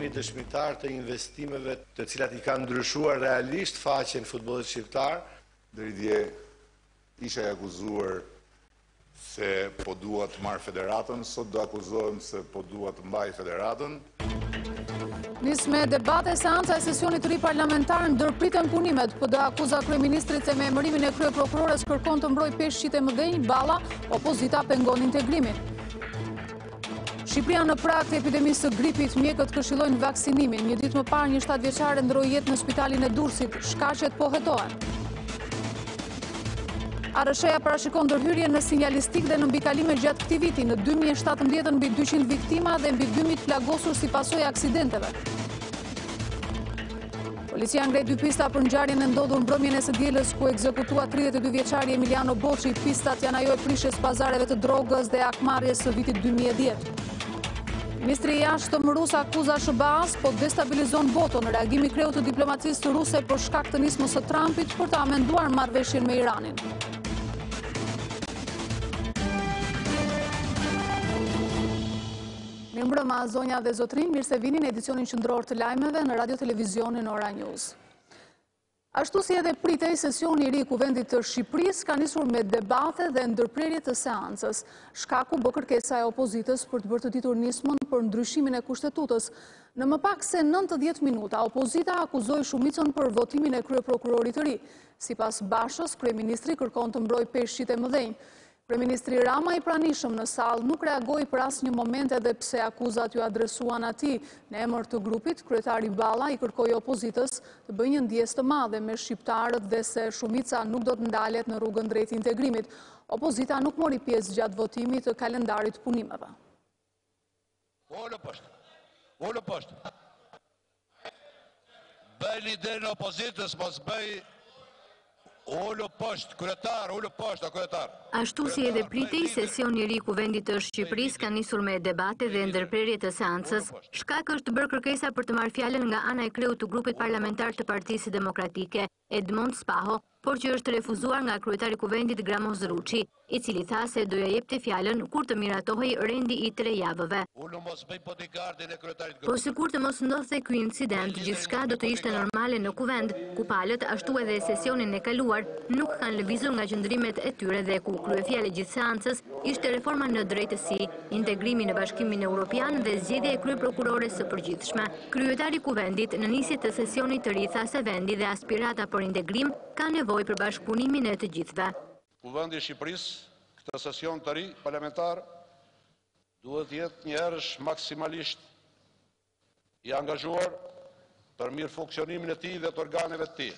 jemi dëshmitar të investimeve të cilat i kanë ndryshuar realisht faqen futbollit shqiptar. Deri dje isha i akuzuar se po dua të marr federatën, sot do akuzohem se po dua të mbaj federatën. Nis me debate seanca e sesionit të ri parlamentar, ndërpritën punimet. PD akuza kryeministrit se me emërimin e kryeprokurores kërkon të mbrojë peshqit e mëdhenj, Balla, opozita pengon integrimin. Shqipëria në prag të epidemisë së gripit, mjekët këshillojnë vaksinimin. Një ditë më parë një 7 vjeçare ndroi jetë në spitalin e Durrësit, shkaqet po hetohen. ARSH-ja parashikon ndërhyrje në sinjalistik dhe në mbikalime gjatë këtij viti, në 2017 mbi 200 viktima dhe mbi 2000 plagosur si pasojë e aksidenteve. Policia ngrej 2 pista për ngjarjen e ndodhur mbrëmjen e së dielës ku ekzekutua 32 vjeçari Emiliano Boçi. Pistat janë ajo e prishjes pazareve të drogës dhe akmarrjes së vitit 2010. Ministri i jashtëm rus akuza SBA-s, po destabilizon botën. Reagimi kreut të diplomacisë ruse për shkak të nismës së Trumpit për të amenduar marrëveshjen me Iranin. Mirëmbrëma, zonja dhe zotrin, mirë se vini në edicionin qendror të lajmeve në Radio Televizionin Ora News. Ashtu si edhe pritej, sesioni i ri i Kuvendit të Shqipërisë ka nisur me debate dhe ndërprerje të seancës. Shkaku bë kërkesa e opozitës për të bërë të ditur nismën për ndryshimin e kushtetutës. Në më pak se 90 minuta, opozita akuzoi shumicën për votimin e kryeprokurorit të ri. Sipas Bashës, kryeministri kërkon të mbrojë peshqit e mëdhenj. Kryeministri Rama i pranishëm në sallë nuk reagoi për asnjë moment edhe pse akuzat ju adresuan atij. Në emër të grupit, kryetari Balla i kërkoi opozitës të bëjë një ndjesë të madhe me shqiptarët dhe se shumica nuk do të ndalet në rrugën drejt integrimit. Opozita nuk mori pjesë gjatë votimit të kalendarit punimeve. Ulë poshtë. Bëj liderin e opozitës, mos bëj. Ullu poshtë, kryetar, ullu poshtë, kryetar. Ashtu si edhe pritej, sesioni i ri i Kuvendit të Shqipërisë ka nisur me debate dhe ndërprerje të seancës. Shkak është bërë kërkesa për të marrë fjalën nga ana e kreut të grupit parlamentar të Partisë Demokratike, Edmond Spaho, por që është refuzuar nga kryetari i Kuvendit Gramoz Ruçi, i cili tha se do ja jepte fjalën kur të miratohej rendi i 3 javëve. Por sikur të mos ndodhte ky incident, gjithçka do të ishte normale në Kuvend, ku palët ashtu edhe sesionin e kaluar nuk kanë lëvizur nga qëndrimet e tyre dhe ku kryefjale gjithë seancës ishte reforma në drejtësi, integrimi në Bashkimin Evropian dhe zgjedhja e kryeprokurores së përgjithshme. Kryetari i Kuvendit në nisje të sesionit të ri tha se vendi dhe aspirata për integrim ka nevojë për bashkëpunimin e të gjithëve. Kuvendi i Shqipërisë, këtë sesion të ri parlamentar, duhet jetë njerësh maksimalisht i angazhuar për mirë funksionimin e tij dhe të organeve të tij.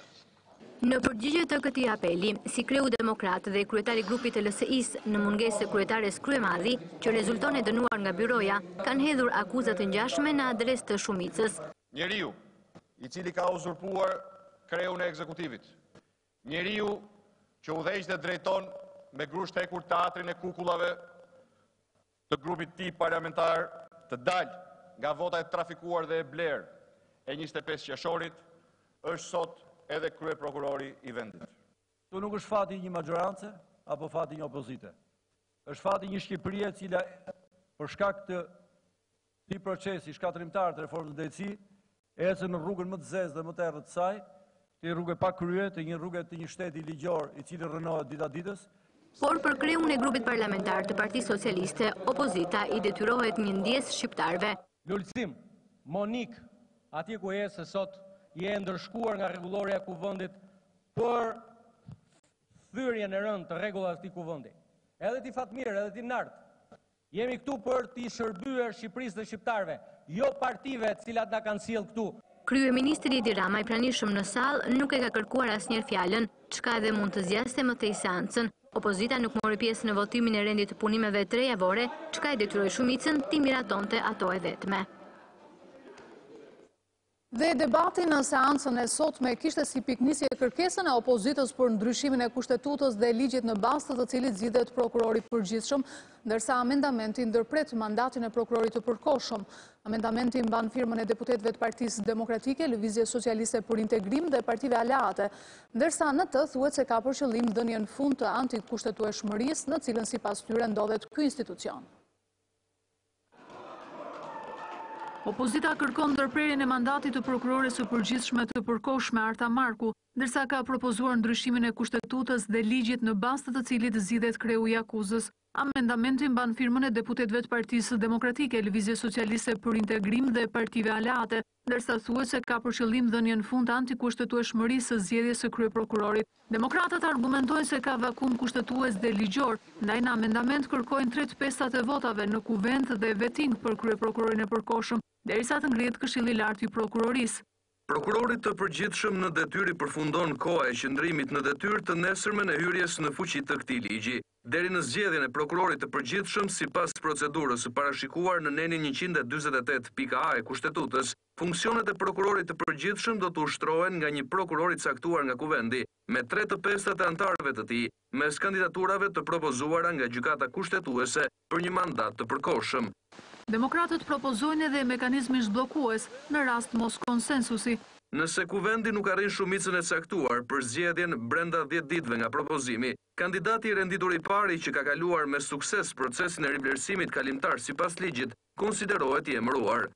Në përgjigje të këtij apeli, si kreu demokrat dhe kryetari i grupit të LSI-s në mungesë të kryetares kryemadhi, që rezulton e dënuar nga byroja, kanë hedhur akuza të ngjashme në adresë të shumicës. Njeriu i cili ka uzurpuar kreun e ekzekutivit, njeriu që udhëheq dhe drejton me grusht hekur teatrin e kukullave të grupit tij parlamentar të dalë nga vota e trafikuar dhe e blerë e 25 qershorit, është sot edhe kryeprokurori i vendit. Kjo nuk është fati një magjorance apo fati një opozite. Është fati një Shqipërie e cila për shkak të këtij procesi shkatrimtar të reformës së drejtësisë ecën në rrugën më të zezë dhe më të errët të saj, të rrugë pa krye, të një rrugë të një shteti ligjor i cili rënohet dita ditës. Por për kreun e grupit parlamentar të Partisë Socialiste, opozita i detyrohet një ndjesë shqiptarëve. Lulësim, Monik, atje ku je se sot je ndërshkuar nga rregullorja e kuvendit për thyrjen e rëndë të rregullave të këtij kuvendi. Edhe ti Fatmir, edhe ti Nart. Jemi këtu për t'i shërbyer Shqipërisë dhe shqiptarëve, jo partive të cilat na kanë sjellë këtu. Kryeministri Edi Rama i pranishëm në sallë nuk e ka kërkuar asnjëherë fjalën, çka edhe mund të zgjaste më tej seancën. Opozita nuk mori pjesë në votimin e rendit të punimeve 3 javore, çka e detyroi shumicën t'i miratonte ato e vetme. Dhe debati në seancën e sotme kishte si piknisje kërkesën e opozitës për ndryshimin e kushtetutës dhe ligjit në bazë të cilit zgjidhet prokurori i përgjithshëm, ndërsa amendamenti ndërpret mandatin e prokurorit të përkohshëm. Amendamenti mban firmën e deputetëve të Partisë Demokratike, Lëvizjes Socialiste për Integrim dhe partive aleate, ndërsa në të thuhet se ka për qëllim dhënien fund të antikushtetueshmërisë, në cilën sipas tyre ndodhet ky institucion. Opozita kërkon ndërprerjen e mandatit të prokurores së përgjithshme të përkohshme Arta Marku, ndërsa ka propozuar ndryshimin e kushtetutës dhe ligjit në bazë të cilit zgjidhet kreu i akuzës. Amendamenti mban firmën e deputetëve të Partisë Demokratike, Lëvizje Socialiste për Integrim dhe partive aleate, ndërsa thuhet se ka për qëllim dhënien fund të antikushtetueshmërisë së zgjedhjes së kryeprokurorit. Demokratët argumentojnë se ka vakum kushtetues dhe ligjor, ndaj në amendament kërkojnë 3/5 e votave në kuvend dhe veting për kryeprokurorin e përkohshëm, derisa të ngrihet Këshilli i Lartë i Prokurorisë. Prokurorit të përgjithshëm në detyrë përfundon koha e qëndrimit në detyrë të nesërmen e hyrjes në fuqi të këtij ligji. Deri në zgjedhjen e prokurorit të përgjithshëm sipas procedurës së parashikuar në nenin 148.a e Kushtetutës, funksionet e prokurorit të përgjithshëm do të ushtrohen nga një prokuror i caktuar nga kuvendi, me 3/5 e anëtarëve të tij, mes kandidaturave të propozuara nga gjykata kushtetuese për një mandat të përkohshëm. Demokratët propozojnë edhe mekanizmin zhbllokues në rast mos konsensusi. Nëse kuvendi nuk arrin shumicën e caktuar për zgjedhjen brenda 10 ditëve nga propozimi, kandidati i renditur i pari që ka kaluar me sukses procesin e rivlerësimit kalimtar sipas ligjit, konsiderohet i emëruar.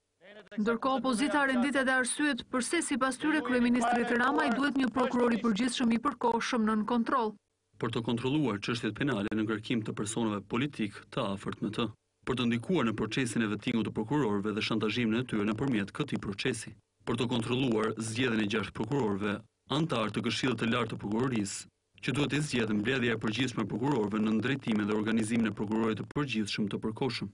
Ndërkohë opozita rendit edhe arsyet pse sipas tyre kryeministrit Rama i duhet një prokuror i përgjithshëm i përkohshëm nën kontroll. Për të kontrolluar çështjet penale në kërkim të personave politik të afërt me të, për të ndikuar në procesin e vettingut të prokurorëve dhe shantazhimin e tyre nëpërmjet këtij procesi, për të kontrolluar zgjedhjen e 6 prokurorëve, antar të Këshillit të Lartë të Prokurorisë, që duhet të zgjedhën mbledhja e përgjithshme e prokurorëve në drejtimin dhe organizimin e prokurorit të përgjithshëm të përkohshëm.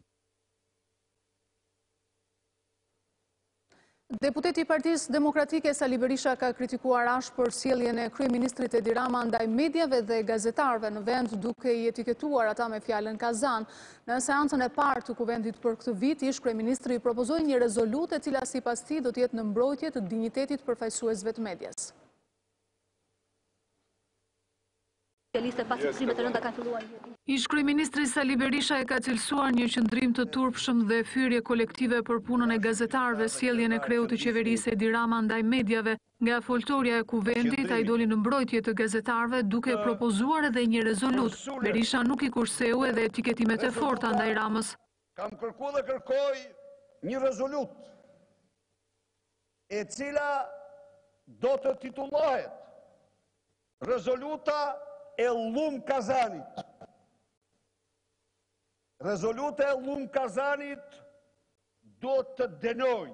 Deputeti i Partisë Demokratike Sali Berisha ka kritikuar ashpër sjelljen e kryeministrit Edi Rama ndaj mediave dhe gazetarëve në vend, duke i etiketuar ata me fjalën kazan. Në seancën e parë të kuvendit për këtë vit, ish kryeministri propozoi një rezolutë e cila sipas tij do të jetë në mbrojtje të dinjitetit përfaqësuesve të medias. Ish kryeministri Sali Berisha e ka cilësuar një qëndrim të turpshëm dhe thyrje kolektive për punën e gazetarëve, sjelljen e kreut të qeverisë Edi Rama ndaj mediave. Nga foltorja e kuvendit, ai doli në mbrojtje të gazetarëve duke propozuar edhe një rezolutë. Berisha nuk i kurseu edhe etiketimet e forta ndaj Ramës. Kam kërkuar dhe kërkoj një rezolutë e cila do të titullohet Rezoluta e Llum Kazanit. Rezoluta e Llum Kazanit do të denoj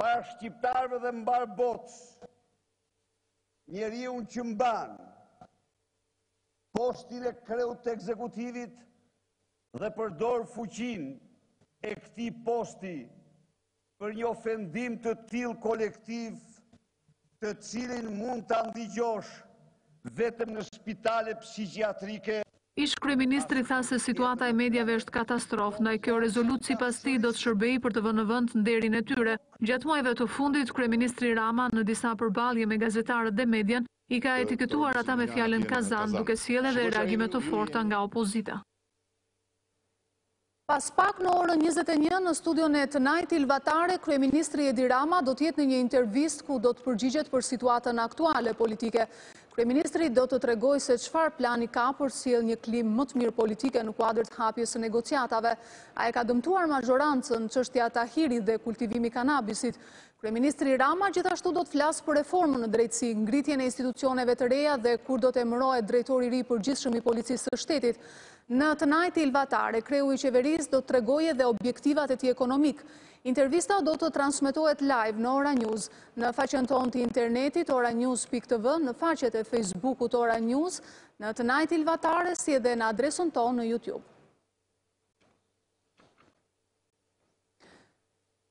para shqiptarëve dhe mbar botës njeriu që mban postin e kreut të ekzekutivit dhe përdor fuqinë e këtij posti për një ofendim të tillë kolektiv, të cilin mund ta ndigjosh vetëm në spitale psikiatrike. Ish kryeministri tha se situata e mediave është katastrofë, ndaj kjo rezolutë sipas tij do të shërbejë për të vënë në vend nderin e tyre. Gjatë muajve të fundit, kryeministri Rama në disa përballje me gazetarët dhe median i ka etiketuar ata me fjalën kazan, duke sjellë edhe reagime të forta nga opozita. Pas pak në orën 21 në studion e Tonight Ilvatare, kryeministri Edi Rama do të jetë në një intervistë ku do të përgjigjet për situatën aktuale politike. Kryeministri do të tregojë se çfarë plani ka për sjellë një klimë më të mirë politike në kuadër të hapjes së negociatave. Ai ka dëmtuar mazhorancën në çështja e Tahirit dhe kultivimit kanabisit. Kryeministri Rama gjithashtu do të flasë për reformën në drejtësi, ngritjen e institucioneve të reja dhe kur do të emërohet drejtori i ri i përgjithshëm i policisë së shtetit. Në Tonight Ilvatare, kreu i qeverisë do të tregojë edhe objektivat e tij ekonomik. Intervista do të transmetohet live në Ora News, në faqen tonë të internetit oranews.tv, në faqet e Facebookut Ora News, në Tonight Ilvatare, si edhe në adresën tonë në YouTube.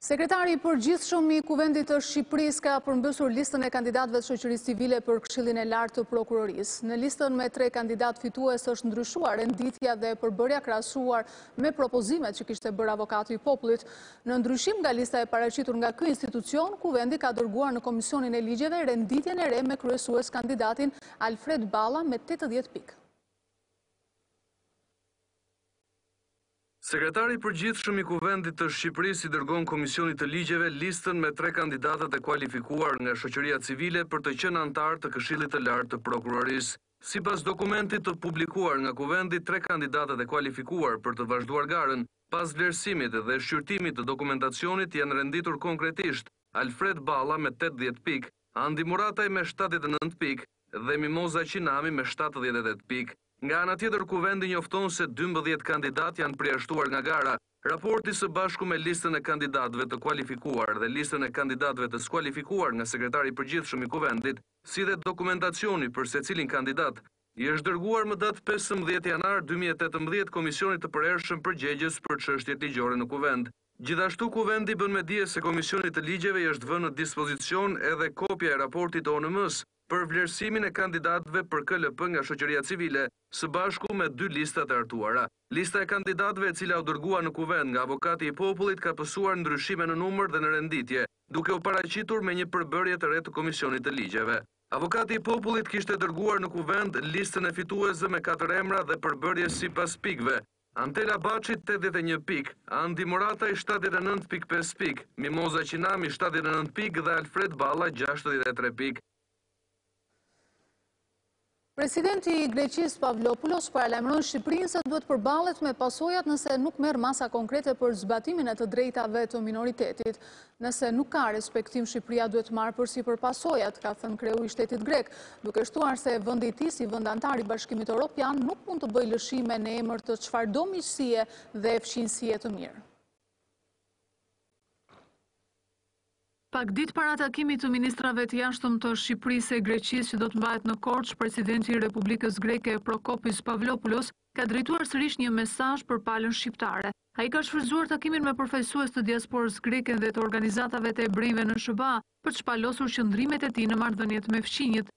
Sekretari i përgjithshëm i Kuvendit të Shqipërisë ka përmbysur listën e kandidatëve të shoqërisë civile për Këshillin e Lartë të Prokurorisë. Në listën me 3 kandidat fitues është ndryshuar renditja dhe përbërja krahasuar me propozimet që kishte bërë avokati i popullit. Në ndryshim nga lista e paraqitur nga ky institucion, Kuvendi ka dërguar në Komisionin e Ligjeve renditjen e re me kryesues kandidatin Alfred Balla me 80 pikë. Sekretari i përgjithshëm i Kuvendit të Shqipërisë i dërgon Komisionit të Ligjeve listën me 3 kandidatët e kualifikuar nga shoqëria civile për të qenë antar të Këshillit të Lartë të Prokurorisë. Sipas dokumentit të publikuar nga Kuvendi, 3 kandidatët e kualifikuar për të vazhduar garën Pas vlerësimit dhe shqyrtimit të dokumentacionit janë renditur konkretisht Alfred Balla me 80 pikë, Andi Murataj me 79 pikë dhe Mimoza Qinami me 78 pikë. Nga ana tjetër, kuvendi njofton se 12 kandidat janë përjashtuar nga gara. Raporti së bashku me listën e kandidatëve të kualifikuar dhe listën e kandidatëve të skualifikuar nga sekretari i përgjithshëm i kuvendit, si dhe dokumentacioni për secilin kandidat, i është dërguar më datë 15 janar 2018 Komisionit të Përhershëm Përgjegjës për çështjet ligjore në kuvend. Gjithashtu kuvendi bën me dije se Komisioni të Ligjeve i është vënë në dispozicion edhe kopja e raportit të ONM-s për vlerësimin e kandidatëve për KLP nga shoqëria civile, së bashku me 2 lista të artuara. Lista e kandidatëve e cila u dërgua në kuvend nga avokati i popullit ka pësuar ndryshime në numër dhe në renditje, duke u paraqitur me një përbërje të re të Komisionit të Ligjeve. Avokati i popullit kishte dërguar në kuvend listën e fituesve me 4 emra dhe përbërje sipas pikëve. Antela Baçit 81 pikë, Andi Murataj 79.5 pikë, Mimoza Qinami 79 pikë dhe Alfred Balla 63 pikë. Presidenti i Greqisë Pavlopoulos paralajmëron Shqipërinë se duhet përballet me pasojat nëse nuk merr masa konkrete për zbatimin e të drejtave të minoritetit. Nëse nuk ka respektim, Shqipëria duhet marrë përsipër pasojat, ka thënë kreu i shtetit grek, duke shtuar se vendi i tij si vend antar i Bashkimit Evropian nuk mund të bëjë lëshime në emër të çfarëdo miqësie dhe fqinësie të mirë. Pak ditë para takimit të ministrave të jashtëm të Shqipërisë e Greqisë që do të mbahet në Korçë, presidenti i Republikës Greke Prokopis Pavlopoulos ka drejtuar sërish një mesazh për palën shqiptare. Ai ka shfrytzuar takimin me përfaqësues të diasporës greke dhe të organizatave të ebrejve në SBA për të shpalosur qëndrimet e tij në marrëdhëniet me fqinjët.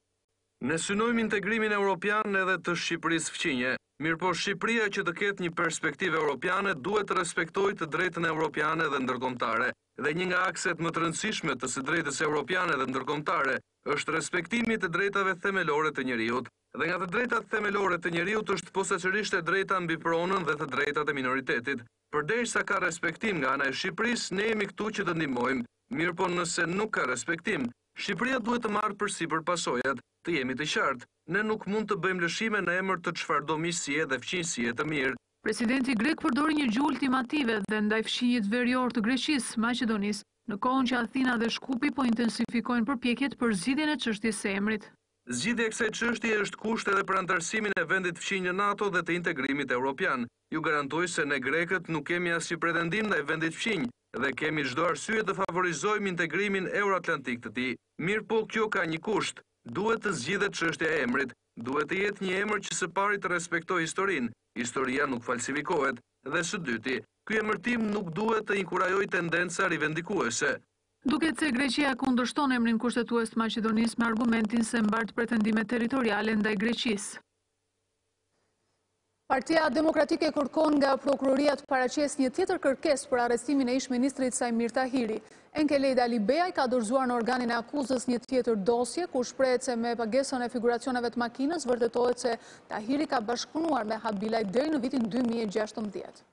Ne synojmë integrimin evropian edhe të Shqipërisë fqinje. Mirëpo Shqipëria që të ketë një perspektivë europiane duhet të respektojë të drejtën europiane dhe ndërkombëtare. Dhe një nga akset më të rëndësishme të së drejtës europiane dhe ndërkombëtare është respektimi të drejtave themelore të njeriut. Dhe nga të drejtat themelore të njeriut është posaçërisht e drejta mbi pronën dhe të drejtat e minoritetit. Përderisa ka respektim nga ana e Shqipërisë, ne jemi këtu që të ndihmojmë. Mirëpo nëse nuk ka respektim, Shqipëria duhet të marrë përsipër pasojat. Të jemi të qartë, ne nuk mund të bëjmë lëshime në emër të çfarëdo miqësie dhe fqinësie të mirë. Presidenti grek përdori një gjuhë ultimative dhe ndaj fqinjit verior të Greqisë, Maqedonisë, në kohën që Athina dhe Shkupi po intensifikojnë përpjekjet për zgjidhjen e çështjes së emrit. Zgjidhja e kësaj çështje është kusht edhe për antarësimin e vendit fqinj në NATO dhe të integrimit evropian. Ju garantoj se ne grekët nuk kemi asnjë pretendim ndaj vendit fqinj dhe kemi çdo arsye të favorizojmë integrimin euroatlantik të tij. Mirëpo kjo ka një kusht. Duhet të zgjidhet çështja e emrit, duhet të jetë një emër që së pari të respektojë historinë, historia nuk falsifikohet, dhe së dyti, ky emërtim nuk duhet të inkurajojë tendenca rivendikuese. Duket se Greqia kundërshton emrin kushtetues të Maqedonisë me argumentin se mbart pretendime territoriale ndaj Greqisë. Partia Demokratike kërkon nga prokuroria të paraqesë një tjetër kërkesë për arrestimin e ish-ministrit Sajmir Tahiri. Enkelejda Libeaj ka dorëzuar në organin e akuzës një tjetër dosje, ku shprehet se me pagesën e figuracioneve të makinës vërtetohet se Tahiri ka bashkëpunuar me Habilaj deri në vitin 2016.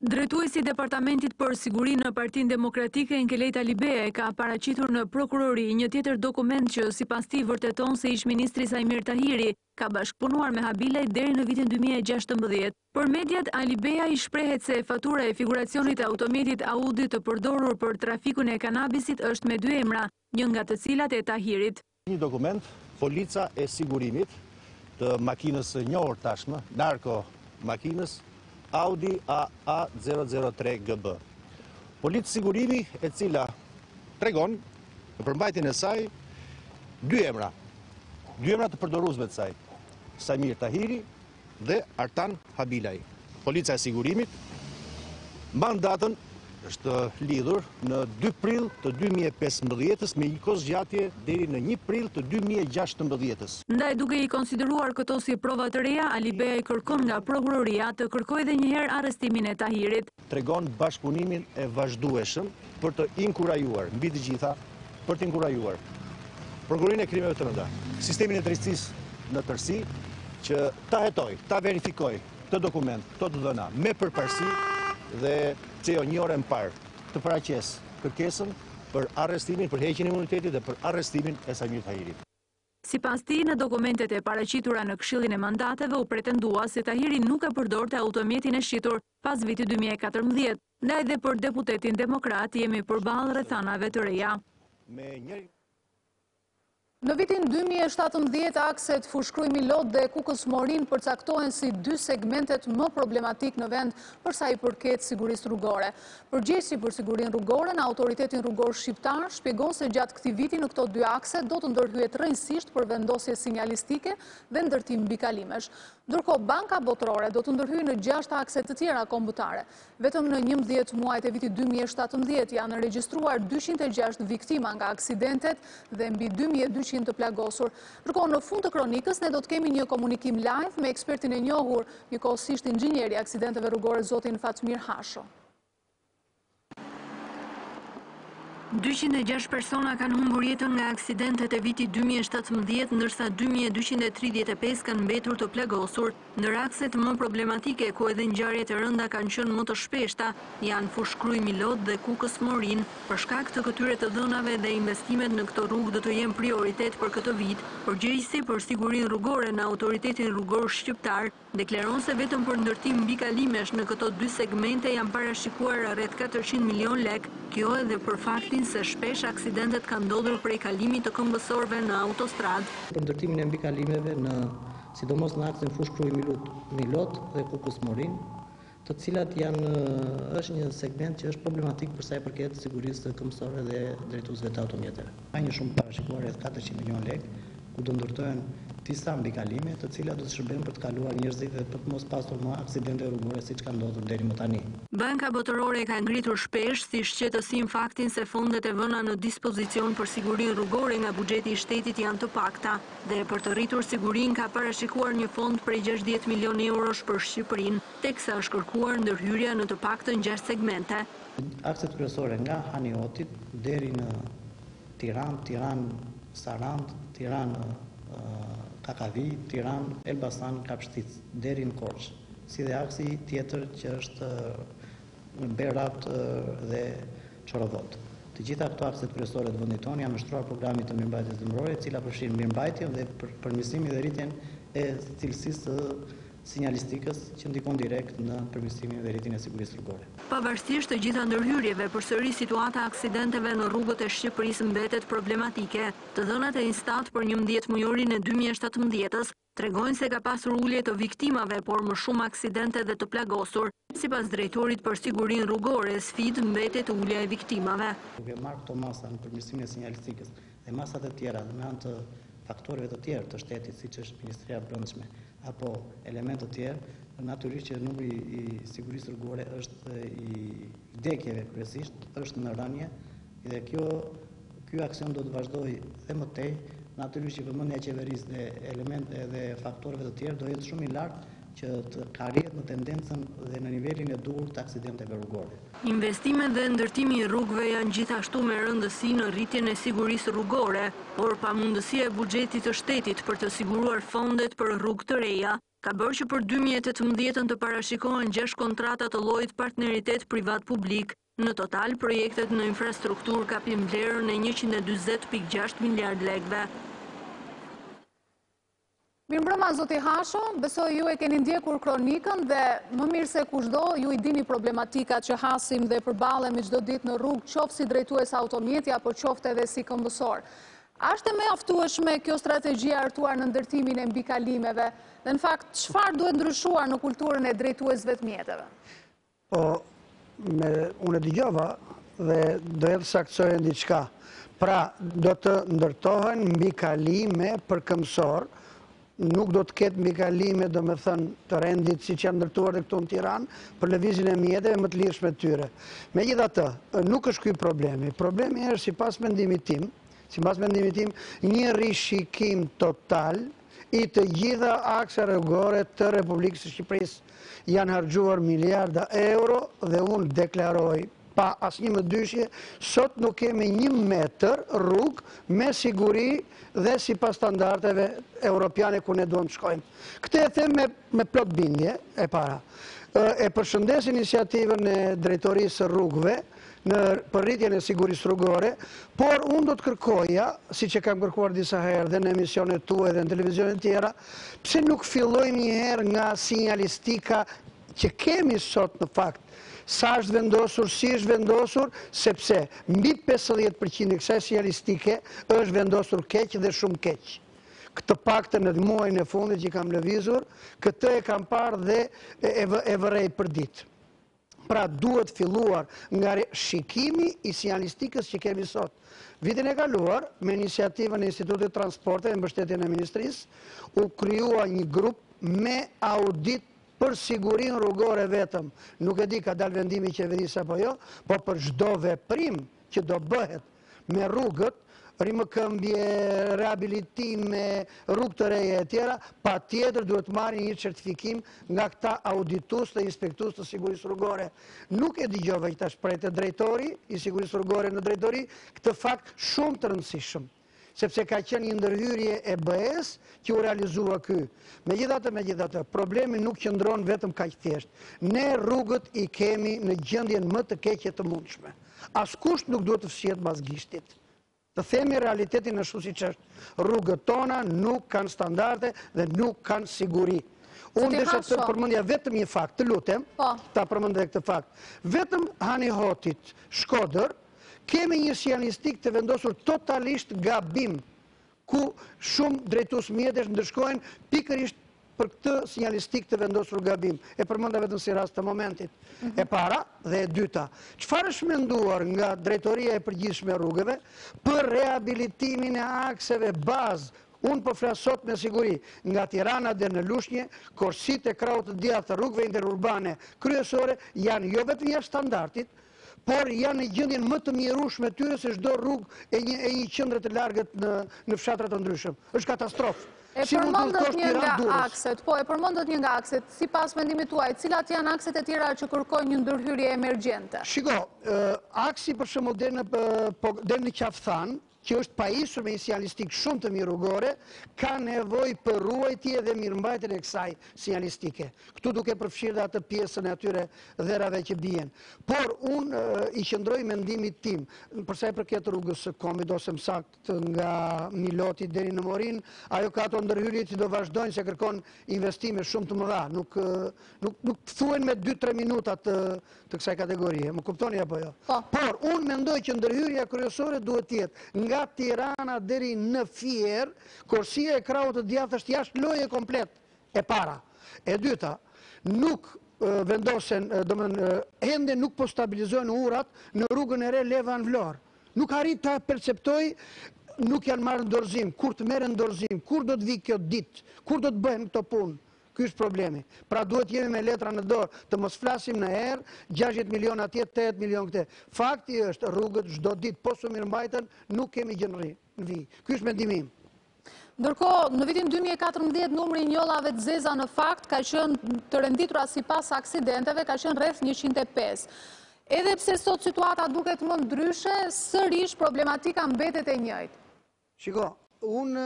Drejtuesi i Departamentit për Siguri në Partinë Demokratike Enkelejda Libeaj ka paraqitur në prokurori një tjetër dokument që sipas tij vërteton se ish-ministri Sajmir Tahiri ka bashkëpunuar me Habilaj deri në vitin 2016. Për mediat, Libeaj shprehet se fatura e figuracionit e autometit Audi të përdorur për trafikun e kanabisit është me 2 emra, një nga të cilat e Tahirit. Një dokument, polica e sigurimit të makinës së njohur tashmë, narko makinës Audi AA003GB. Policë sigurimi e cila tregon në përmbajtjen e saj 2 emra. 2 emra të përdoruesve të saj, Sajmir Tahiri dhe Artan Habilaj. Polica e sigurimit mban datën është lidhur në 2 prill të 2015 me një kozgjatje deri në 1 prill të 2016. Ndaj duke i konsideruar këto si prova të reja, Libeaj kërkon nga prokuroria të kërkojë edhe një herë arrestimin e Tahirit. Tregon bashkëpunimin e vazhdueshëm për të inkurajuar, mbi të gjitha, për të inkurajuar prokurorinë e krimeve të rënda, sistemin e drejtësisë në tërësi, që ta hetoj, ta verifikoj të dokument, të dhëna me përparësi dhe që një orë më parë të paraqes kërkesën për arrestimin, për heqjen e imunitetit dhe për arrestimin e Sajmir Tahirit. Sipas tij, në dokumentet e paraqitura në Këshillin e Mandateve u pretendua se Tahiri nuk e përdorte automjetin e shitur pas vitit 2014. Ndaj edhe për deputetin demokrat jemi përballë rrethanave të reja. Në vitin 2017, akset Fushkruj Milot dhe Kukës Morin përcaktohen si dy segmentet më problematik në vend për sa i përket sigurisë rrugore. Përgjegjësi për sigurinë rrugore në Autoritetin Rrugor Shqiptar shpjegon se gjatë këtij viti në këto dy akse do të ndërhyet rrënjësisht për vendosje sinjalistike dhe ndërtim mbi kalimesh. Ndërkohë Banka Botërore do të ndërhyjë në 6 akse të tjera kombëtare. Vetëm në 11 muajt e vitit 2017 janë regjistruar 206 viktima nga aksidentet dhe mbi 2200 të plagosur. Ndërkohë në fund të kronikës ne do të kemi një komunikim live me ekspertin e njohur, njëkohësisht inxhinieri i aksidenteve rrugore zotin Fatmir Hasho. 206 persona kanë humbur jetën nga aksidentet e vitit 2017, ndërsa 2235 kanë mbetur të plagosur. Ndër akset më problematike ku edhe ngjarjet e rënda kanë qenë më të shpeshta janë Fushkruj Milot dhe Kukës Morin. Për shkak të këtyre të dhënave dhe investimet në këto rrugë do të jenë prioritet për këtë vit. Përgjegjësi për sigurinë rrugore në Autoritetin Rrugor Shqiptar deklaron se vetëm për ndërtim mbi kalimesh në këto dy segmente janë parashikuar rreth 400 milion lek. Kjo edhe për faktin se shpesh aksidentet kanë ndodhur prej kalimit të këmbësorëve në autostradë. Për ndërtimin e mbikalimeve sidomos në aksin Fushkruj Milot dhe Kukës Morin, të cilat është një segment që është problematik për sa i përket sigurisë të këmbësorëve dhe drejtuesve të automjeteve. Ka një shumë parashikuar rreth 400 milion lek, ku do ndërtohen disa mbikalime, të cilat do të shërbejnë për të kaluar njerëzit dhe për të mos pasur më aksidente rrugore siç ka ndodhur deri më tani. Banka Botërore ka ngritur shpesh si shqetësim faktin se fondet e vëna në dispozicion për sigurinë rrugore nga buxheti i shtetit janë të pakta dhe për të rritur sigurinë ka parashikuar një fond prej 60 milion eurosh për Shqipërinë, teksa është kërkuar ndërhyrja në të paktën 6 segmente. Akset kryesore nga Haniotit deri në Tiranë, Sarand, Tiranë, Kakavi, Tiranë, Elbasan, Kapshtic, deri në Korçë, si dhe aksi tjetër që është Berat dhe Çorovot. Të gjitha këto akset kryesore të vendit tonë janë ushtruar programit të mirëmbajtjes dimrore, e cila përfshin mirëmbajtjen dhe përmirësimin dhe rritjen e cilësisë të sinjalistikës që ndikon direkt në përmirësimin dhe rritjen e sigurisë rrugore. Pavarësisht të gjitha ndërhyrjeve, përsëri situata aksidenteve në rrugët e Shqipërisë mbetet problematike. Të dhënat e Instat për 11 mujorin e 2017-s tregojnë se ka pasur ulje të viktimave, por më shumë aksidente dhe të plagosur. Sipas drejtorit për sigurinë rrugore, sfidë mbetet ulja e viktimave. Duke marrë këto masa në përmirësimin e sinjalistikës dhe masat e tjera dhe me anë të faktorëve të tjerë të shtetit, siç është Ministria e Brendshme apo elemente të tjerë, natyrisht që numri i sigurisë rrugore është i vdekjeve kryesisht është në rënje dhe ky aksion do të vazhdojë dhe më tej, natyrisht që vëmendja e qeverisë dhe elemente dhe faktorëve të tjerë do jetë shumë i lartë që të arrihet në tendencën dhe në nivelin e duhur të aksidenteve rrugore. Investimet dhe ndërtimi i rrugëve janë gjithashtu me rëndësi në rritjen e sigurisë rrugore, por pamundësia e buxhetit të shtetit për të siguruar fondet për rrugë të reja ka bërë që për 2018 të parashikohen 6 kontrata të llojit partneritet privat-publik. Në total, projektet në infrastrukturë kapin vlerën e 140.6 miliard lekëve. Mirëmbrëma, zoti Hasho, besoj ju e keni ndjekur kronikën dhe më mirë se kushdo ju i dini problematikat që hasim dhe përballemi çdo ditë në rrugë, qoftë si drejtues automjeti apo qoftë edhe si këmbësor. A është e mjaftueshme kjo strategji e artuar në ndërtimin e mbikalimeve? Dhe në fakt, çfarë duhet ndryshuar në kulturën e drejtuesve të mjeteve? Unë dëgjova dhe do të saktësoj diçka. Pra, do të ndërtohen mbikalime për këmbësor. Nuk do të ketë mbikalime, do me thënë, të rendit si që janë ndërtuar dhe këtu në Tiranë, për lëvizjen e mjeteve më të lirshme të tyre. Megjithatë, nuk është ky problemi. Problemi është, sipas mendimit tim, një rishikim total i të gjitha aksa rrugore të Republikës së Shqipërisë. Janë harxuar miliarda euro dhe unë deklaroj pa asnjë më dyshje, sot nuk kemi 1 metër rrugë me siguri dhe sipas standardeve europiane ku ne duam të shkojmë. Këtë e them me plot bindje e para. E përshëndes iniciativën e drejtorisë së rrugëve në përrritjen e sigurisë rrugore, por unë do të kërkoja, si që kam kërkuar disa herë dhe në emisionet tuaj dhe në televizionet tjera, pse nuk fillojmë një herë nga sinjalistika që kemi sot në fakt, sa është vendosur, si është vendosur, sepse mbi 50% e kësaj sinjalistike është vendosur keq dhe shumë keq. Këtë paktën në muajin e fundit që kam lëvizur, këtë e kam parë dhe e vërej për ditë. Pra duhet filluar nga shikimi i sinjalistikës që kemi sot. Vitin e kaluar, me iniciativën e Institutit Transporte dhe mbështetjen e Ministrisë, u kryua një grup me audit për sigurinë rrugore vetëm. Nuk e di ka dalë vendimi i qeverisë apo jo, po për çdo veprim që do bëhet me rrugët, rimëkëmbje, rehabilitime, rrugë të reja e tjera, pa tjetër duhet marrë një certifikim nga këta auditus dhe inspektus të sigurisë rrugore. Nuk e dëgjova që ta shprehte drejtori i sigurisë rrugore në drejtori, këtë fakt shumë të rëndësishëm, sepse ka qenë një ndërhyrje e BE-s që u realizua ky. Megjithatë, problemi nuk qëndron vetëm kaq thjesht. Ne rrugët i kemi në gjendjen më të keqe të mundshme. Askush nuk duhet të fshihet mbas gishtit. Të themi realitetin ashtu siç është. Rrugët tona nuk kanë standarde dhe nuk kanë siguri. Unë desha të përmendja vetëm një fakt, të lutem, ta përmendë këtë fakt. Vetëm Hanihotit, Shkodër, kemi një sinjalistik të vendosur totalisht gabim, ku shumë drejtues mjetesh ndëshkojnë pikërisht për këtë sinjalistik të vendosur gabim. E përmenda vetëm si rast të momentit. E para dhe e dyta. Çfarë është menduar nga drejtoria e përgjithshme e rrugëve për rehabilitimin e akseve bazë? Unë po flas sot me siguri, nga Tirana dhe në Lushnjë, korsitë e krahut të djathtë të rrugëve interurbane kryesore janë jo vetëm jashtë standardit, por janë në gjendjen më të mjerueshme tyre se çdo rrugë e një qendre të largët në fshatra të ndryshëm. Është katastrofë. E përmendët një nga akset, si pas mendimit tuaj, cilat janë akset e tjera që kërkojnë një ndërhyrje emergjente? Shiko, aksi për shembull deri në Qafthan, që është pajisur me një sinjalistik shumë të mirë rrugore, ka nevojë për ruajtje dhe mirëmbajtjen e kësaj sinjalistike. Këtu duke përfshirë dhe atë pjesën e atyre dherave që bien. Por unë i qëndroj mendimit tim, për sa i përket rrugës së Komit ose më saktë nga Miloti deri në Morin, ajo ka ato ndërhyrje që do vazhdojnë se kërkon investime shumë të mëdha, nuk thuhen me 2-3 minuta të kësaj kategorie. Më kuptoni apo jo? Por unë mendoj që ndërhyrja kryesore duhet të jetë nga Tirana deri në Fier, korsia e krahut të djathtë është jashtë loje komplet, e para. E dyta, nuk vendosen, ende nuk po stabilizohen urat në rrugën e re Levan-Vlorë. Nuk arrit ta perceptoj, nuk janë marrë në dorëzim. Kur të merren në dorëzim, kur do të vi kjo ditë, kur do të bëhen këto punë? Ky është problemi. Pra duhet jemi me letra në dorë, të mos flasim në erë, 60 milion atje, 8 milion këte. Fakti është rrugët çdo ditë, po su mirëmbajten, nuk kemi gjë në vi. Ky është mendimi im. Ndërkohë, në vitin 2014, numri i njollave të zeza në fakt ka qenë të renditura sipas aksidenteve, ka qenë rreth 105. Edhe pse sot situata duket më ndryshe, sërish problematika mbetet e njëjtë. Shiko, unë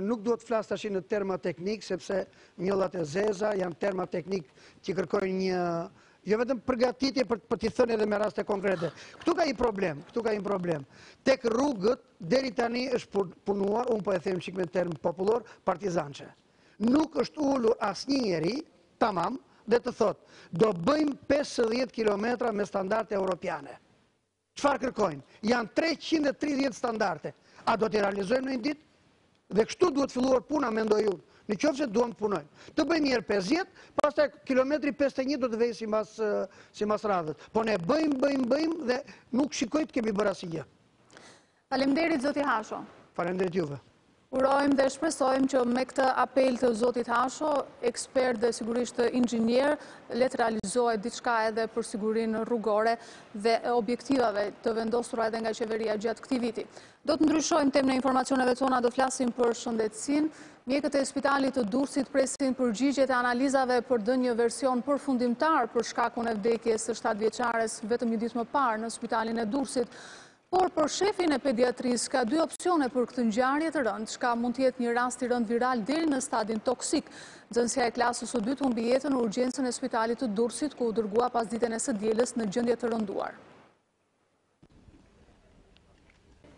nuk duhet flas tash në terma teknik, sepse njollat e zeza janë terma teknik që kërkojnë një, jo vetëm përgatitje për t'i thënë edhe me raste konkrete. Këtu ka një problem. Tek rrugët, deri tani është punuar, unë po e them çik me term popullor, partizançe. Nuk është ulur asnjë njeri, tamam, dhe të thotë, do bëjmë 50 kilometra me standarde europiane. Çfarë kërkojnë? Janë 330 standarde. A do t'i realizojmë në një ditë? Dhe kështu duhet filluar puna, mendoj unë. Në qoftë se duam të punojmë. Të bëjmë njerë 50, pastaj kilometri 51 do të vejë si mas radhët. Po ne bëjmë dhe nuk shikoj të kemi bërë asnjë gjë. Faleminderit zoti Hasho. Faleminderit juve. Urojmë dhe shpresojmë që me këtë apel të zotit Hasho, ekspert dhe sigurisht inxhinier, le të realizohet diçka edhe për sigurinë rrugore dhe objektivave të vendosura edhe nga qeveria gjatë këtij viti. Do të ndryshojmë temën e informacioneve tona, do flasim për shëndetësinë. Mjekët e spitalit të Durrësit presin përgjigjet e analizave për dënë një version përfundimtar për shkakun e vdekjes së 7 vjeçares vetëm një ditë më parë në spitalin e Durrësit. Por për shefin e pediatrisë ka 2 opsione për këtë ngjarje të rëndë, çka mund të jetë një rast i rënd viral deri në stadin toksik. Nxënësia e klasës së 2 humbi jetën në urgjencën e spitalit të Durrësit, ku u dërgua pas ditën e së dielës në gjendje të rënduar.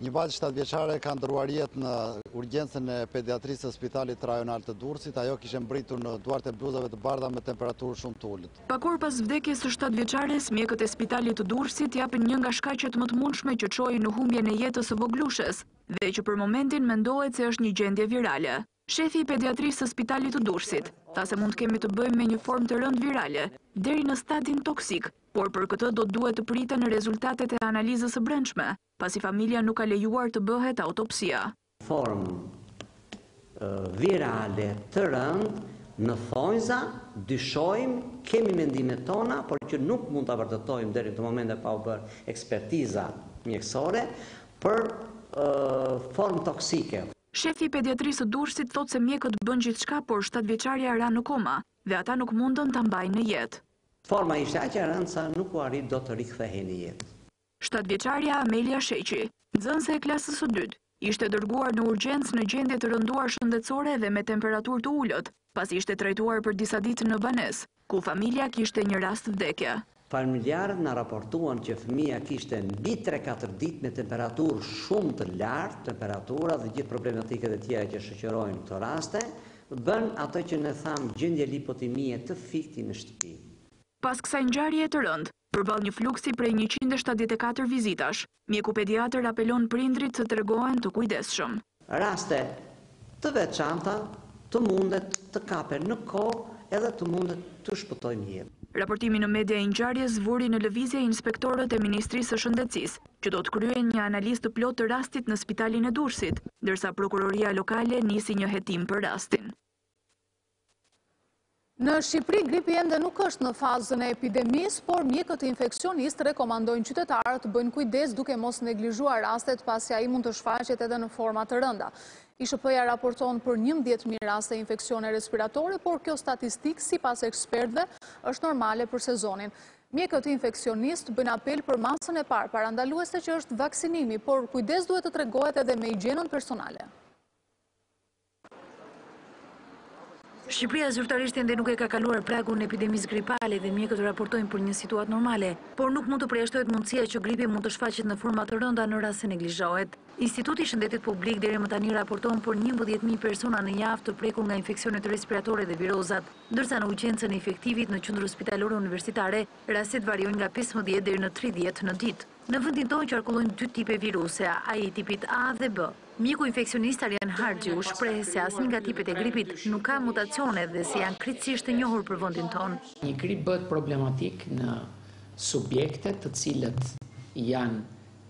Një vajzë 7 vjeçare ka ndëruar jetë në urgjencën e pediatrisë së Spitalit Rajonal të Durrësit. Ajo kishte mbritur në duart e bluzave të bardha me temperaturë shumë të ulët. Pakor pas vdekjes së 7 vjeçares, mjekët e Spitalit të Durrësit japin një nga shkaqet më të mundshme që çojë në humbjen e jetës së voglushes dhe që për momentin mendohet se është një gjendje virale. Shefi i pediatrisë së Spitalit të Durrësit tha se mund të kemi të bëjmë me një formë të rëndë virale deri në stadin toksik, por për këtë do duhet të priten rezultatet e analizës së brendshme, pasi familja nuk ka lejuar të bëhet autopsia. Formë virale të rëndë në thonjza, dyshojmë, kemi mendimet tona, por që nuk mund të vërtetojmë deri në momentin pa u bërë ekspertiza mjekësore për formë toksike. Shefi i pediatrisë së Durrësit thotë se mjekët bën gjithçka, por 7 vjeçaria ra në koma dhe ata nuk mundën ta mbajnë në jetë. Forma ishte aq e rëndë sa nuk u arrit do të rikthehej në jetë. 7 vjeçaria Amelia Sheqi, nxënëse e klasës së 2, ishte dërguar në urgjencë në gjendje të rënduar shëndetësore dhe me temperaturë të ulët, pasi ishte trajtuar për disa ditë në banesë, ku familja kishte një rast vdekje. Familjarët na raportuan që fëmia kishte mbi 3-4 ditë me temperaturë shumë të lartë, temperatura dhe gjithë problematikat e tjera që shoqërojnë këto raste, bën ato që ne thamë gjendje lipotimie të fikti në shtëpi. Pas kësaj ngjarje të rëndë, përballë një fluksi prej 174 vizitash, mjeku pediatër apelon prindrit të tregohen të kujdesshëm. Raste të veçanta të mundet të kapen në kohë edhe të mundet të shpëtojnë jetë. Raportimi në media e ngjarjes vuri në lëvizje inspektorët e Ministrisë së Shëndetësisë, që do të kryejnë një analizë të plotë të rastit në Spitalin e Durrësit, ndërsa prokuroria lokale nisi një hetim për rastin. Në Shqipëri, gripi ende nuk është në fazën e epidemisë, por mjekët infeksionistë rekomandojnë qytetarët të bëjnë kujdes duke mos neglizhuar rastet pasi ai mund të shfaqet edhe në forma të rënda. ISHP-ja raporton për 11.000 raste infeksione respiratore, por kjo statistikë, sipas ekspertëve, është normale për sezonin. Mjekët infeksionistë bëjnë apel për masën e parë parandaluese që është vaksinimi, por kujdes duhet të tregohet edhe me higjienën personale. Shqipëria zyrtarisht ende nuk e ka kaluar pragun e epidemisë gripale dhe mjekët raportojnë për një situatë normale, por nuk mund të përjashtohet mundësia që gripi mund të shfaqet në forma të rënda në rast se neglizhohet. Instituti i Shëndetit Publik deri më tani raporton për 11.000 persona në javë të prekur nga infeksionet respiratore dhe virozat, ndërsa në urgjencën e efektivit në qendrën hospitalore universitare, rastet variojnë nga 15 deri në 30 në ditë. Në vendin tonë qarkullojnë 2 tipe viruse, ai i tipit A dhe B. Mjeku infeksionist Arjan Harxhi u shpreh se asnjë nga tipet e gripit nuk ka mutacione dhe se janë kritikisht të njohur për vendin tonë. Një grip bëhet problematik në subjekte të cilët janë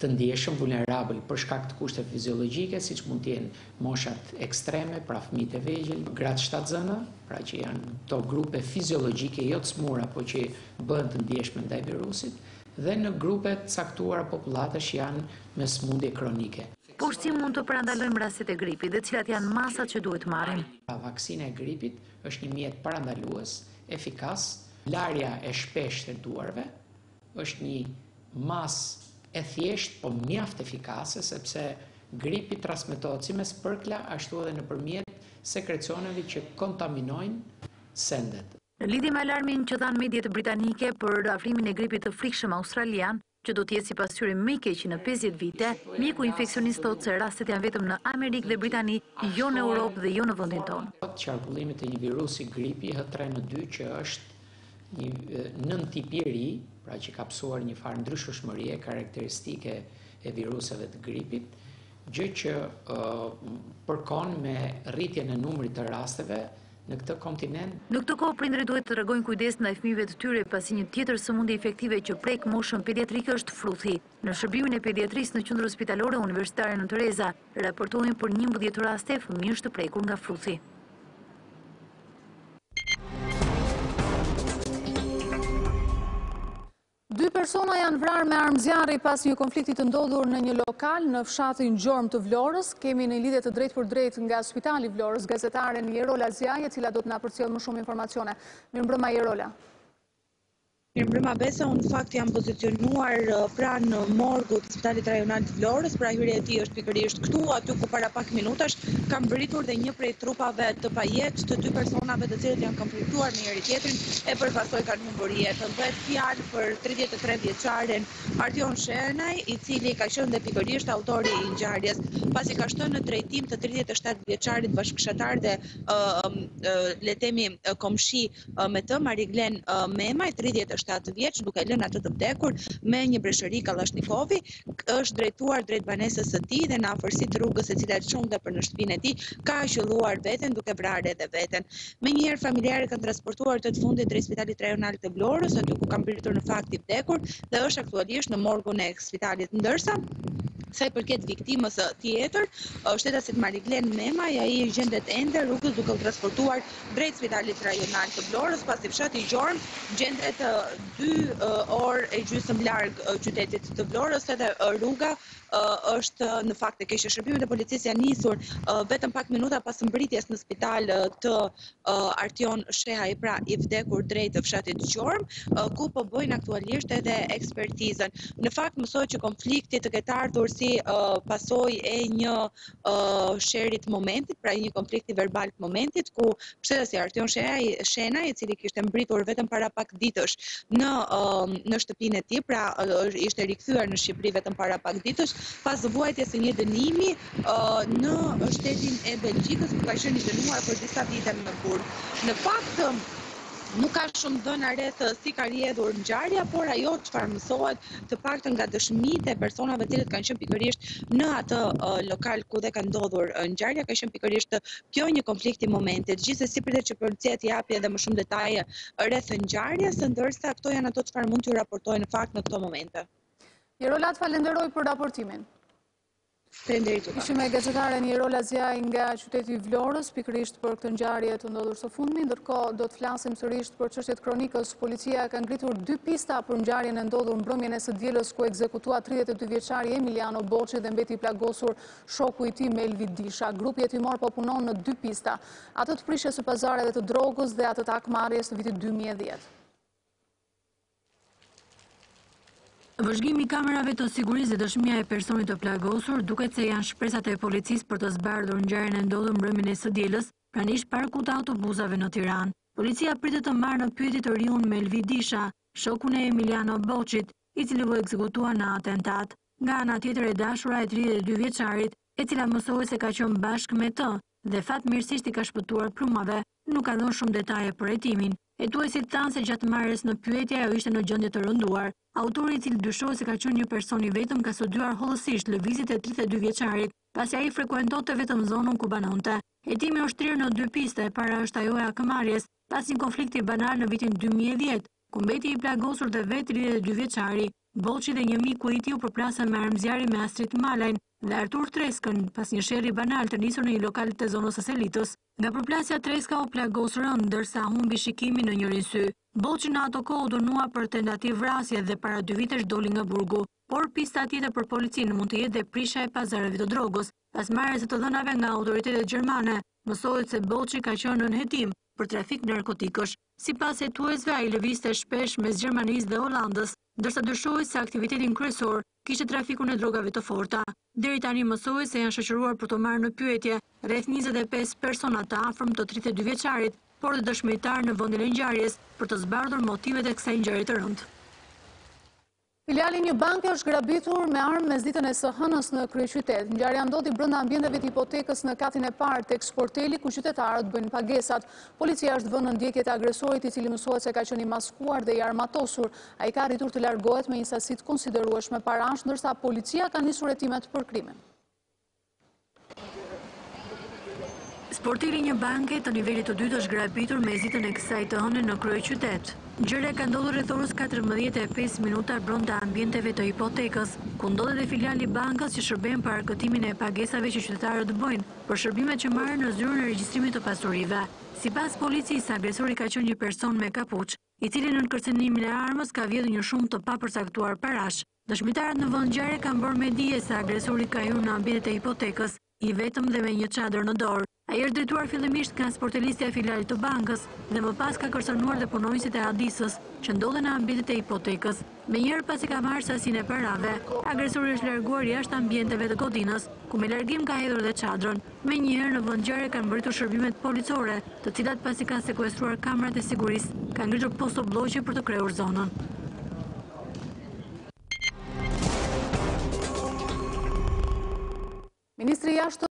të ndjeshëm vulnerabël për shkak të kushteve fiziologjike, siç mund të jenë moshat ekstreme, pra fëmijët e vegjël, gratë shtatzëna, pra që janë to grupe fiziologjike jo të smura, por që bëhen të ndjeshme ndaj virusit, dhe në grupe të caktuara popullatësh janë me smundje kronike. Por si mund të parandalojmë rastet e gripit dhe cilat janë masat që duhet marrim? Vaksina e gripit është një mjet parandalues, efikas, larja e shpeshtë e duarve, është një masë e thjesht, po mjaft efikase, sepse gripi transmetohet si me spërkla, ashtu edhe nëpërmjet sekrecioneve që kontaminojnë sendet. Në lidhje me alarmin që dhanë mediat britanike për afrimin e gripit të frikshëm australian, që do t'jetë sipas tyre më i keqi në 50 vite, mjeku infeksionist thotë se rastet janë vetëm në Amerikë dhe Britani, jo në Europë dhe jo në vendin tonë. Qarkullimit e një virusi gripi H3N2 që është një nëntip i ri, pra që ka psuar një farë ndryshueshmërie karakteristike e viruseve të gripit, gjë që përkon me rritjen e numrit të rasteve në këtë kontinent. Në këtë kohë prindërit duhet të tregojnë kujdes ndaj fëmijëve të tyre pasi një tjetër sëmundje infektive që prek moshën pediatrike është fruthi. Në shërbimin e pediatrisë në qendrën hospitalore universitare në Tereza raportohen për 11 raste fëmijësh të prekur nga fruthi. Dy persona janë vrarë me armë zjarri pas një konflikti të ndodhur në një lokal në fshatin Gjormë të Vlorës. Kemi në lidhje të drejtë për drejtë nga Spitali Vlorës gazetaren Jerola Zjaj, e cila do të na përcjell më shumë informacione. Mirëmbrëma Jerola. Mirëmbrëma Besa, unë fakt jam pozicionuar pranë morgut të Spitalit Rajonal të Vlorës, pra hyrja e tij është pikërisht këtu, aty ku para pak minutash kam mbritur dhe një prej trupave të pajet të dy personave të cilët janë konfliktuar me njëri tjetrin e përpasoj kanë humbur jetën. Bëhet fjalë për 33 vjeçaren Artion Shenaj, i cili ka qenë dhe pikërisht autori i ngjarjes, pasi ka shtënë në drejtim të 37 vjeçarit bashkëshortar dhe le themi komshi me të, Mariglen Memaj, 37 vjeç, duke lënë atë të vdekur me një breshëri Kallashnikovi, është drejtuar drejt banesës së tij dhe në afërsi të rrugës e cila çonte për në shtëpinë e tij, ka qelluar veten duke vrarë edhe veten. Menjëherë familjarët kanë transportuar të fundit drejt Spitalit Rajonal të Vlorës, aty ku ka mbritur në fakt i vdekur dhe është aktualisht në morgun e spitalit, ndërsa sa i përket viktimës tjetër, shtetasit Mariglen Memaj, ai gjendet ende rrugës duke u transportuar drejt Spitalit Rajonal të Vlorës, pasi fshati i Gjorm gjendet 2 orë e gjysmë larg qytetit të Vlorës, edhe rruga është në fakt e keqe. Shërbimet e policisë janë nisur vetëm pak minuta pas mbritjes në spital të Artion Shehaj, pra i vdekur drejt fshatit Gjorm, ku po bëjnë aktualisht edhe ekspertizën. Në fakt mësohet që konflikti të ketë ardhur si pasojë e një sheri të momentit, pra një konflikti verbal të momentit, ku mbështetësi Artion Shenaj, i cili kishte mbritur vetëm para pak ditësh në shtëpinë e tij, pra ishte rikthyer në Shqipëri vetëm para pak ditësh, pas vuajtjes së një dënimi në shtetin e Belgjikës, ku ka qenë i dënuar për disa vite në burg. Në fakt, nuk ka shumë dhëna rreth si ka rrjedhur ngjarja, por ajo çfarë mësohet të paktën nga dëshmitë e personave të cilët kanë qenë pikërisht në atë lokal ku dhe ka ndodhur ngjarja, ka qenë pikërisht kjo një konflikt i momentit. Gjithsesi pritet që policia të japi edhe më shumë detaje rreth ngjarjes, ndërsa këto janë ato çfarë mund t'ju raportojnë në fakt në këto momente. Jerola, falenderoj për raportimin. Ishim me gazetaren Jerola Zjaj nga qyteti Vlorës, pikërisht për këtë ngjarje të ndodhur së fundmi, ndërkohë do të flasim sërish për çështjet kronikës. Policia ka ngritur 2 pista për ngjarjen e ndodhur mbrëmjen e së dielës, ku ekzekutua 32 vjeçari Emiliano Boçi dhe mbeti i plagosur shoku i tij Melvi Disha. Grupi hetimor po punon në 2 pista, atë të prishjes së pazareve të drogës dhe atë të akmarrjes të vitit 2010. Vëzhgimi i kamerave të sigurisë dhe dëshmia e personit të plagosur duket se janë shpresat e policisë për të zbardhur ngjarjen e ndodhur mbrëmjen e së dielës pranisht parkut të autobusave në Tiranë. Policia pritet të marrë në pyetje të riun Melvi Disha, shokun e Emiliano Boçit, i cili u ekzekutua në atentat. Nga ana tjetër e dashura e 32 vjeçarit, e cila mësohet se ka qenë bashkë me të dhe fatmirësisht i ka shpëtuar plumave, nuk ka dhënë shumë detaje për hetimin. Hetuesit thanë se gjatë marrjes në pyetje ajo ishte në gjendje të rënduar. Autori, i cili dyshohet se ka qenë një person i vetëm, ka studiuar hollësisht lëvizjet e 32 vjeçarit, pasi ai frekuentonte vetëm zonën ku banonte. Hetimi është trirë në 2 pista, e para është ajo e akmarrjes, pas një konflikti banal në vitin 2010, ku mbeti i plagosur dhe vetë 32 vjeçari. Boçi dhe një miku i tij u përplasën me armëzjarri me Astrid Malajn dhe Artur Treskën pas një sherrri banal të nisur në një lokal të zonës së Selitës. Nga përplasja Treska u plagos rënd, ndërsa humbi shikimin në njërin sy. Boçi në ato kohë u dënua për tentativë vrasje dhe para 2 vitesh doli nga burgu. Por pista tjetër për policinë mund të jetë dhe prishja e pazareve të drogës. Pas marrjes së të dhënave nga autoritetet gjermane, mësohet se Boçi ka qenë në hetim për trafik narkotikësh. Sipas hetuesve, ai lëvizte shpesh mes Gjermanisë dhe Holandës, ndërsa dyshohet se aktivitetin kryesor kishte trafikun e drogave të forta. Deri tani mësohet se janë shoqëruar për të marrë në pyetje rreth 25 persona të afërm të 32 vjeçarit, por dhe dëshmitar në vendin e ngjarjes për të zbardhur motivet e kësaj ngjarje të rëndë. Filiali një banke është grabitur me armë mesditën e së hënës në kryeqytet. Ngjarja ndodhi brenda ambienteve të hipotekës në katin e parë tek sporteli ku qytetarët bëjnë pagesat. Policia është vënë në ndjekje të agresorit, i cili mësohet se ka qenë i maskuar dhe i armatosur. Ai ka arritur të largohet me një sasi të konsiderueshme parash, ndërsa policia ka nisur hetimet për krimin. Sporteli një banke të nivelit të dytë është grabitur me zitën e kësaj të hënë në kryeqytet. Gjëra ka ndodhur rreth orës 14:05 brenda ambienteve të hipotekës, ku ndodhet dhe filiali i bankës që shërben për arkëtimin e pagesave që qytetarët bëjnë për shërbimet që marrin në zyrën e regjistrimit të pasurive. Sipas policisë, agresori ka qenë një person me kapuç, i cili në kërcënimin e armës ka vjedhur një shumë të papërcaktuar parash. Dëshmitarët në vend ngjarje kanë bërë me dije se agresori ka hyrë në ambientet e hipotekës, i vetëm dhe me një çadër në dorë. Ai është drejtuar fillimisht nga sportelistja e filialit të bankës dhe më pas ka kërcënuar dhe punonësit e Adisës, që ndodhen në ambientet e hipotekës. Menjëherë pasi ka marrë sasinë e parave, agresori është larguar jashtë ambienteve të godinës, ku me largim ka hedhur dhe çadrën. Menjëherë në vend ngjarje kanë mbritur shërbimet policore, të cilat pasi kanë sekuestruar kamerat e sigurisë, kanë ngritur posto blloqe për të kryer zonën. Ministri i Jashtëm